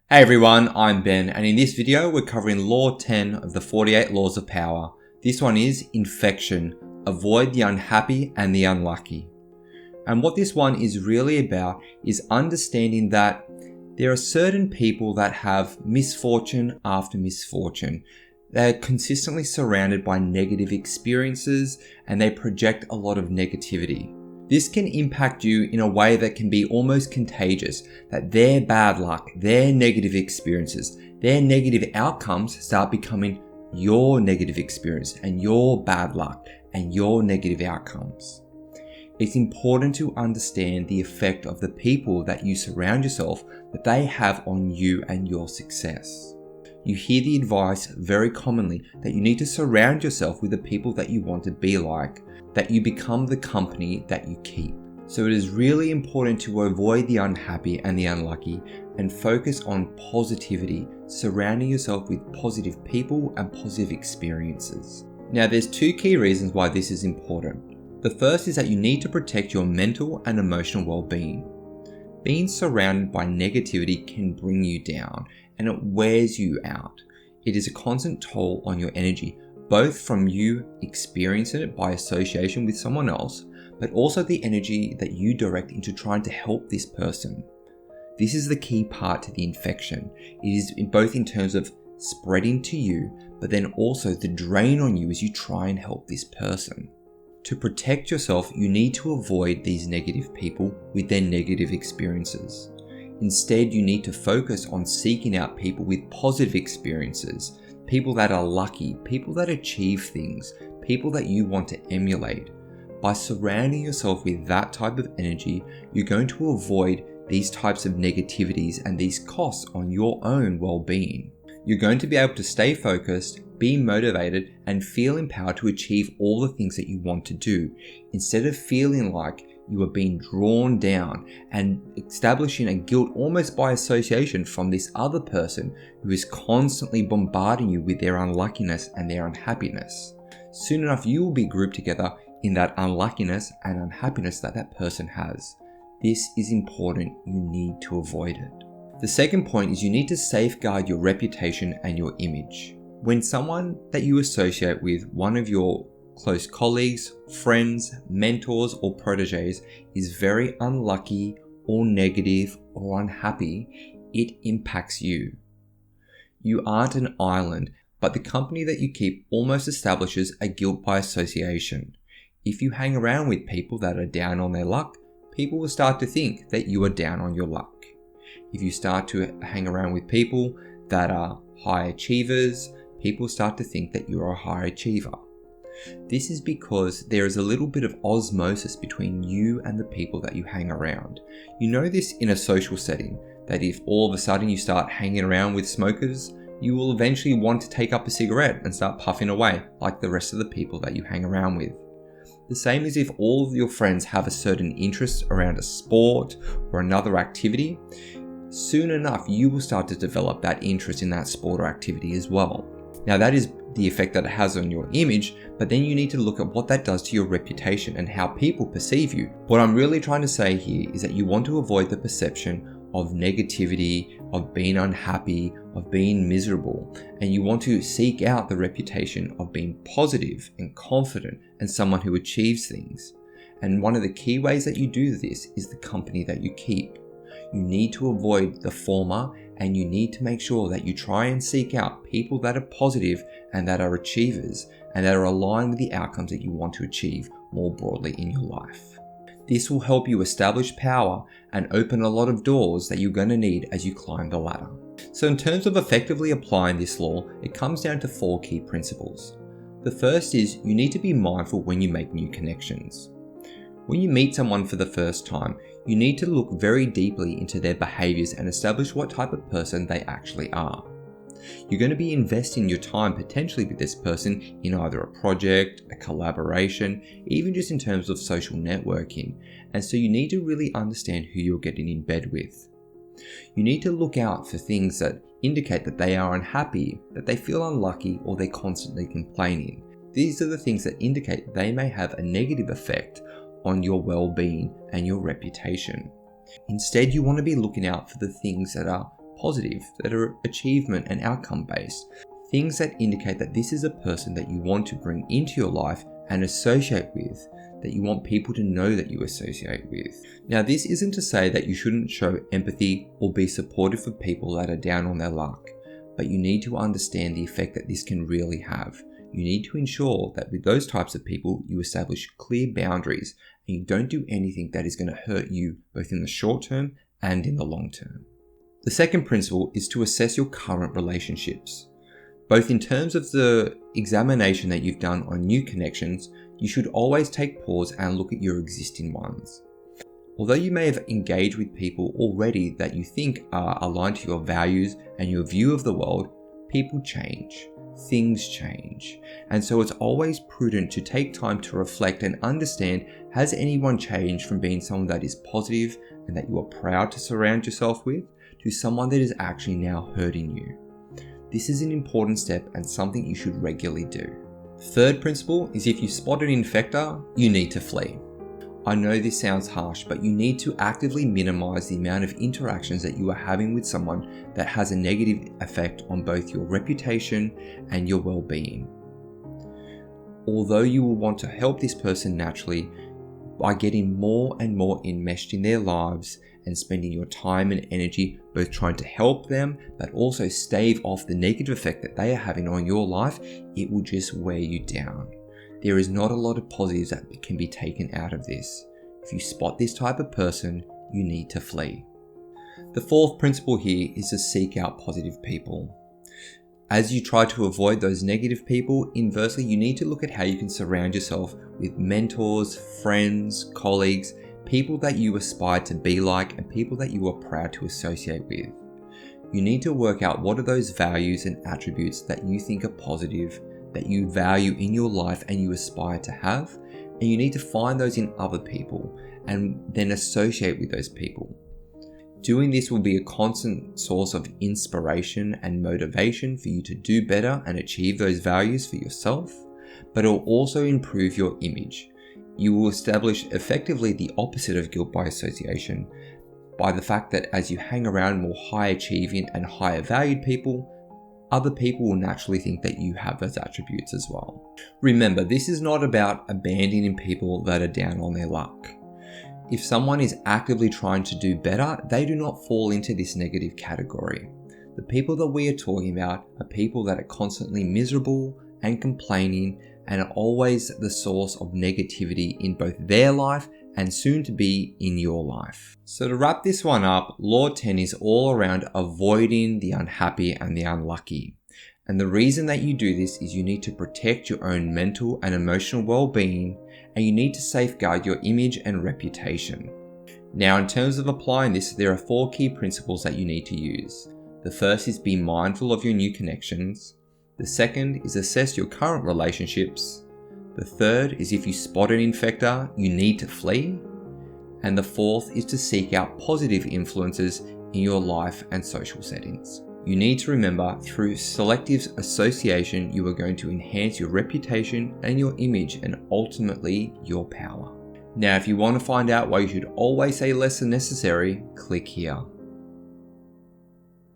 Hey everyone, I'm Ben, and in this video we're covering Law 10 of the 48 Laws of Power. This one is infection. Avoid the unhappy and the unlucky. And what this one is really about is understanding that there are certain people that have misfortune after misfortune. They're consistently surrounded by negative experiences and they project a lot of negativity. This can impact you in a way that can be almost contagious, that their bad luck, their negative experiences, their negative outcomes start becoming your negative experience and your bad luck and your negative outcomes. It's important to understand the effect of the people that you surround yourself, that they have on you and your success. You hear the advice very commonly that you need to surround yourself with the people that you want to be like, that you become the company that you keep. So it is really important to avoid the unhappy and the unlucky and focus on positivity, surrounding yourself with positive people and positive experiences. Now there's two key reasons why this is important. The first is that you need to protect your mental and emotional well-being. Being surrounded by negativity can bring you down and it wears you out. It is a constant toll on your energy, both from you experiencing it by association with someone else, but also the energy that you direct into trying to help this person. This is the key part to the infection. It is both in terms of spreading to you, but then also the drain on you as you try and help this person. To protect yourself, you need to avoid these negative people with their negative experiences. Instead, you need to focus on seeking out people with positive experiences, people that are lucky, people that achieve things, people that you want to emulate. By surrounding yourself with that type of energy, you're going to avoid these types of negativities and these costs on your own well-being. You're going to be able to stay focused, be motivated, and feel empowered to achieve all the things that you want to do, instead of feeling like you are being drawn down and establishing a guilt almost by association from this other person who is constantly bombarding you with their unluckiness and their unhappiness. Soon enough, you will be grouped together in that unluckiness and unhappiness that that person has. This is important. You need to avoid it. The second point is you need to safeguard your reputation and your image. When someone that you associate with, one of your close colleagues, friends, mentors, or proteges is very unlucky or negative or unhappy, it impacts you. You aren't an island, but the company that you keep almost establishes a guilt by association. If you hang around with people that are down on their luck, people will start to think that you are down on your luck. If you start to hang around with people that are high achievers, people start to think that you are a high achiever. This is because there is a little bit of osmosis between you and the people that you hang around. You know this in a social setting, that if all of a sudden you start hanging around with smokers, you will eventually want to take up a cigarette and start puffing away like the rest of the people that you hang around with. The same as if all of your friends have a certain interest around a sport or another activity, soon enough you will start to develop that interest in that sport or activity as well. Now that is the effect that it has on your image, but then you need to look at what that does to your reputation and how people perceive you. What I'm really trying to say here is that you want to avoid the perception of negativity, of being unhappy, of being miserable, and you want to seek out the reputation of being positive and confident and someone who achieves things. And one of the key ways that you do this is the company that you keep. You need to avoid the former, and you need to make sure that you try and seek out people that are positive and that are achievers and that are aligned with the outcomes that you want to achieve more broadly in your life. This will help you establish power and open a lot of doors that you're going to need as you climb the ladder. So in terms of effectively applying this law, it comes down to 4 key principles. The first is you need to be mindful when you make new connections. When you meet someone for the first time, you need to look very deeply into their behaviors and establish what type of person they actually are. You're going to be investing your time potentially with this person in either a project, a collaboration, even just in terms of social networking. And so you need to really understand who you're getting in bed with. You need to look out for things that indicate that they are unhappy, that they feel unlucky, or they're constantly complaining. These are the things that indicate they may have a negative effect on your well-being and your reputation. Instead, you want to be looking out for the things that are positive, that are achievement and outcome based. Things that indicate that this is a person that you want to bring into your life and associate with, that you want people to know that you associate with. Now, this isn't to say that you shouldn't show empathy or be supportive of people that are down on their luck, but you need to understand the effect that this can really have. You need to ensure that with those types of people, you establish clear boundaries and you don't do anything that is going to hurt you both in the short term and in the long term. The second principle is to assess your current relationships. Both in terms of the examination that you've done on new connections, you should always take pause and look at your existing ones. Although you may have engaged with people already that you think are aligned to your values and your view of the world, people change, things change. And so it's always prudent to take time to reflect and understand, has anyone changed from being someone that is positive and that you are proud to surround yourself with, to someone that is actually now hurting you? This is an important step and something you should regularly do. Third principle is if you spot an infector, you need to flee. I know this sounds harsh, but you need to actively minimize the amount of interactions that you are having with someone that has a negative effect on both your reputation and your well-being. Although you will want to help this person naturally, by getting more and more enmeshed in their lives and spending your time and energy both trying to help them but also stave off the negative effect that they are having on your life, it will just wear you down. There is not a lot of positives that can be taken out of this. If you spot this type of person, you need to flee. The fourth principle here is to seek out positive people. As you try to avoid those negative people, inversely, you need to look at how you can surround yourself with mentors, friends, colleagues, people that you aspire to be like, and people that you are proud to associate with. You need to work out what are those values and attributes that you think are positive, that you value in your life and you aspire to have, and you need to find those in other people and then associate with those people. Doing this will be a constant source of inspiration and motivation for you to do better and achieve those values for yourself, but it will also improve your image. You will establish effectively the opposite of guilt by association by the fact that as you hang around more high achieving and higher valued people, other people will naturally think that you have those attributes as well. Remember, this is not about abandoning people that are down on their luck. If someone is actively trying to do better, they do not fall into this negative category. The people that we are talking about are people that are constantly miserable and complaining and are always the source of negativity in both their life and soon to be in your life. So to wrap this one up, Law 10 is all around avoiding the unhappy and the unlucky. And the reason that you do this is you need to protect your own mental and emotional well-being, and you need to safeguard your image and reputation. Now, in terms of applying this, there are 4 key principles that you need to use. The first is be mindful of your new connections. The second is assess your current relationships. The third is if you spot an infector, you need to flee. And the fourth is to seek out positive influences in your life and social settings. You need to remember, through selective association, you are going to enhance your reputation and your image and ultimately your power. Now, if you want to find out why you should always say less than necessary, click here.